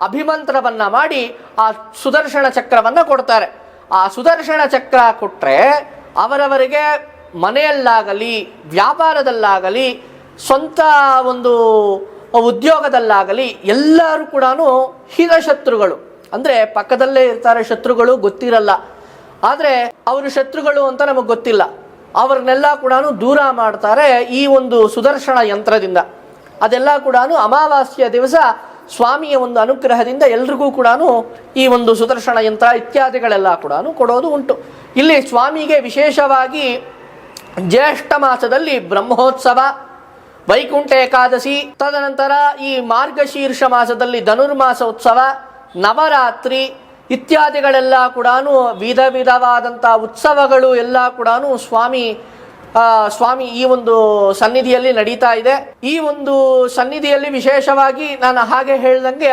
ಅಭಿಮಂತ್ರವನ್ನ ಮಾಡಿ ಆ ಸುದರ್ಶನ ಚಕ್ರವನ್ನ ಕೊಡ್ತಾರೆ. ಆ ಸುದರ್ಶನ ಚಕ್ರ ಕೊಟ್ಟರೆ ಅವರವರಿಗೆ ಮನೆಯಲ್ಲಾಗಲಿ, ವ್ಯಾಪಾರದಲ್ಲಾಗಲಿ, ಸ್ವಂತ ಒಂದು ಉದ್ಯೋಗದಲ್ಲಾಗಲಿ ಎಲ್ಲರೂ ಕೂಡ ಹಿತಶತ್ರುಗಳು. ಅಂದರೆ ಪಕ್ಕದಲ್ಲೇ ಇರ್ತಾರೆ ಶತ್ರುಗಳು, ಗೊತ್ತಿರಲ್ಲ. ಆದರೆ ಅವರು ಶತ್ರುಗಳು ಅಂತ ನಮಗೆ ಗೊತ್ತಿಲ್ಲ. ಅವ್ರನ್ನೆಲ್ಲ ಕೂಡ ದೂರ ಮಾಡ್ತಾರೆ ಈ ಒಂದು ಸುದರ್ಶನ ಯಂತ್ರದಿಂದ. ಅದೆಲ್ಲ ಕೂಡ ಅಮಾವಾಸ್ಯ ದಿವಸ ಸ್ವಾಮಿಯ ಒಂದು ಅನುಗ್ರಹದಿಂದ ಎಲ್ರಿಗೂ ಕೂಡ ಈ ಒಂದು ಸುದರ್ಶನ ಯಂತ್ರ ಇತ್ಯಾದಿಗಳೆಲ್ಲ ಕೂಡ ಕೊಡೋದು ಉಂಟು. ಇಲ್ಲಿ ಸ್ವಾಮಿಗೆ ವಿಶೇಷವಾಗಿ ಜ್ಯೇಷ್ಠ ಮಾಸದಲ್ಲಿ ಬ್ರಹ್ಮೋತ್ಸವ, ವೈಕುಂಠ ಏಕಾದಶಿ, ತದನಂತರ ಈ ಮಾರ್ಗಶೀರ್ಷ ಮಾಸದಲ್ಲಿ ಧನುರ್ಮಾಸ ಉತ್ಸವ, ನವರಾತ್ರಿ ಇತ್ಯಾದಿಗಳೆಲ್ಲ ಕೂಡ ವಿಧ ವಿಧವಾದಂಥ ಉತ್ಸವಗಳು ಎಲ್ಲ ಕೂಡ ಸ್ವಾಮಿ ಈ ಒಂದು ಸನ್ನಿಧಿಯಲ್ಲಿ ನಡೀತಾ ಇದೆ. ಈ ಒಂದು ಸನ್ನಿಧಿಯಲ್ಲಿ ವಿಶೇಷವಾಗಿ ನಾನು ಹಾಗೆ ಹೇಳ್ದಂಗೆ